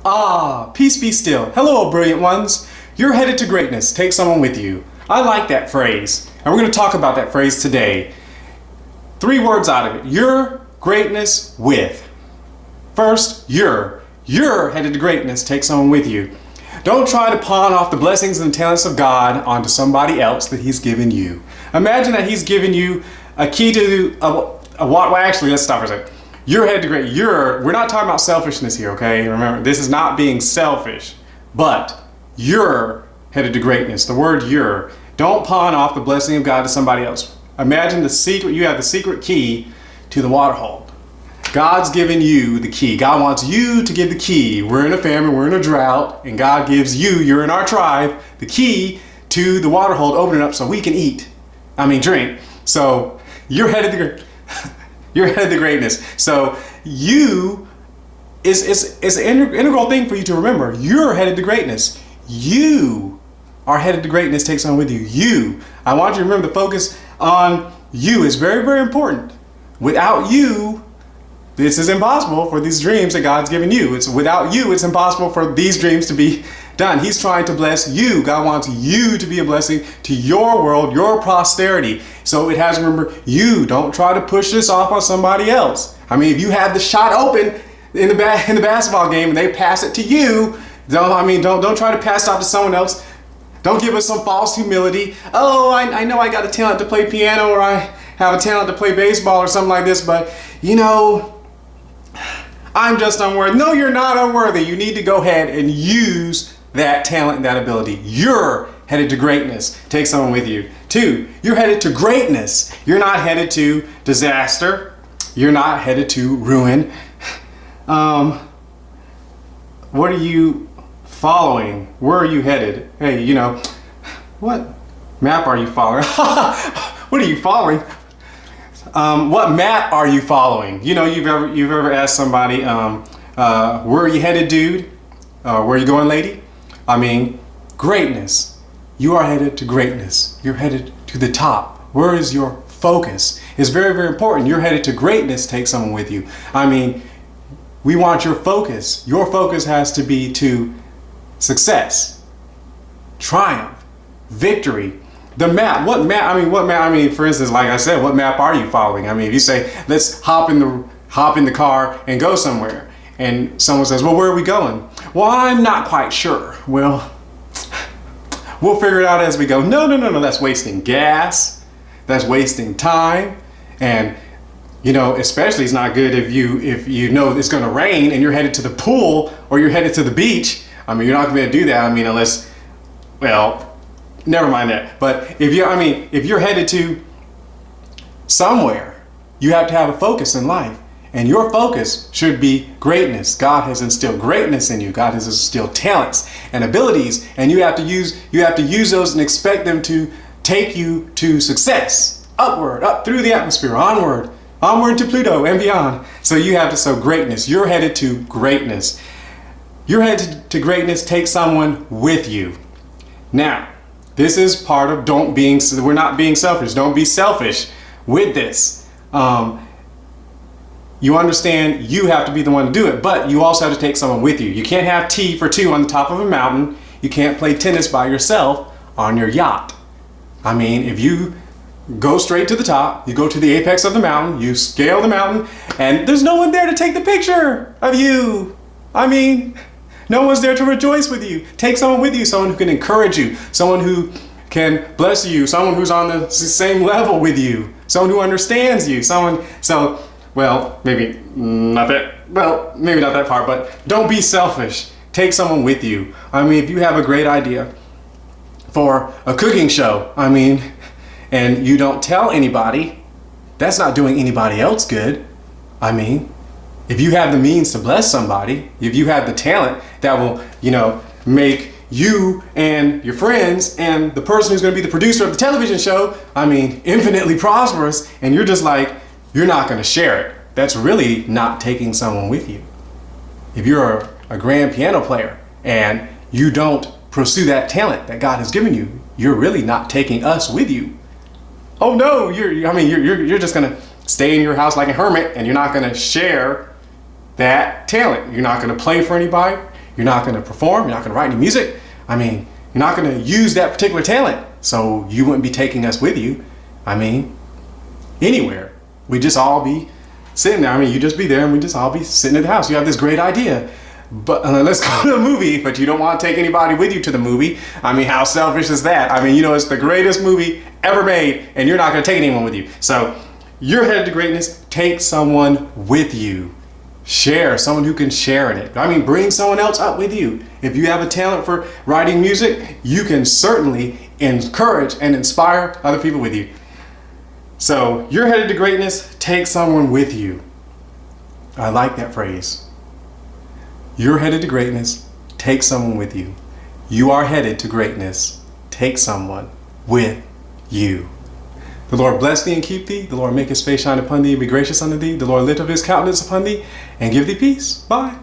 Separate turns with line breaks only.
Ah, peace be still. Hello, brilliant ones. You're headed to greatness. Take someone with you. I like that phrase. And we're going to talk about that phrase today. 3 words out of it. Your greatness with. First, you're headed to greatness. Take someone with you. Don't try to pawn off the blessings and talents of God onto somebody else that He's given you. Imagine that He's given you a key to actually, let's stop for a second. You're headed to great. We're not talking about selfishness here, okay? Remember, this is not being selfish, but you're headed to greatness. The word you're. Don't pawn off the blessing of God to somebody else. Imagine the secret. You have the secret key to the water hole. God's given you the key. God wants you to give the key. We're in a famine, we're in a drought, and God gives you're in our tribe, the key to the water hole to open it up so we can drink. So you're headed to greatness. So you is an integral thing for you to remember. You're headed to greatness. You are headed to greatness. Take someone with you. I want you to remember the focus on you is very, very important. Without you, this is impossible for these dreams that God's given you. Without you, it's impossible for these dreams to be done. He's trying to bless you. God wants you to be a blessing to your world, your posterity. So it has to remember you. Don't try to push this off on somebody else. If you have the shot open in the basketball game and they pass it to you, don't try to pass it off to someone else. Don't give us some false humility. Oh, I know I got a talent to play piano, or I have a talent to play baseball or something like this, but I'm just unworthy. No, you're not unworthy. You need to go ahead and use that talent and that ability. You're headed to greatness. Take someone with you. 2, you're headed to greatness. You're not headed to disaster. You're not headed to ruin. What are you following? Where are you headed? Hey, what map are you following? What are you following? What map are you following? You've ever asked somebody, where are you headed, dude? Where are you going, lady? Greatness. You are headed to greatness. You're headed to the top. Where is your focus? It's very, very important. You're headed to greatness. Take someone with you. We want your focus. Your focus has to be to success, triumph, victory. The map, what map? For instance, like I said, what map are you following? If you say, let's hop in the car and go somewhere, and someone says, well, where are we going? Well, I'm not quite sure. Well, we'll figure it out as we go. No, that's wasting gas. That's wasting time. And, especially it's not good if you know it's going to rain and you're headed to the pool or you're headed to the beach. You're not going to be able to do that. Unless, well, never mind that. But if you're headed to somewhere, you have to have a focus in life. And your focus should be greatness. God has instilled greatness in you. God has instilled talents and abilities, and you have to use those and expect them to take you to success. Upward, up through the atmosphere, onward to Pluto and beyond. So you have to sow greatness. You're headed to greatness. You're headed to greatness. Take someone with you. Now, this is part of we're not being selfish. Don't be selfish with this. You understand you have to be the one to do it, but you also have to take someone with you. You can't have tea for 2 on the top of a mountain. You can't play tennis by yourself on your yacht. If you go straight to the top, you go to the apex of the mountain, you scale the mountain, and there's no one there to take the picture of you. No one's there to rejoice with you. Take someone with you, someone who can encourage you, someone who can bless you, someone who's on the same level with you, someone who understands you, maybe not that part, but don't be selfish. Take someone with you. If you have a great idea for a cooking show, and you don't tell anybody, that's not doing anybody else good. If you have the means to bless somebody, if you have the talent that will, make you and your friends and the person who's going to be the producer of the television show, infinitely prosperous, and you're just like, you're not going to share it. That's really not taking someone with you. If you're a grand piano player and you don't pursue that talent that God has given you, you're really not taking us with you. Oh no, you're just going to stay in your house like a hermit, and you're not going to share that talent. You're not going to play for anybody. You're not going to perform. You're not going to write any music. I mean, you're not going to use that particular talent. So you wouldn't be taking us with you. I mean, anywhere. We just all be sitting there. I mean, you just be there and we just all be sitting at the house. You have this great idea. But let's go to a movie, but you don't want to take anybody with you to the movie. I mean, how selfish is that? I mean, you know, it's the greatest movie ever made and you're not going to take anyone with you. So you're headed to greatness. Take someone with you. Share, someone who can share in it. I mean, bring someone else up with you. If you have a talent for writing music, you can certainly encourage and inspire other people with you. So you're headed to greatness. Take someone with you. I like that phrase. You're headed to greatness. Take someone with you. You are headed to greatness. Take someone with you. The Lord bless thee and keep thee. The Lord make his face shine upon thee and be gracious unto thee. The Lord lift up his countenance upon thee and give thee peace. Bye.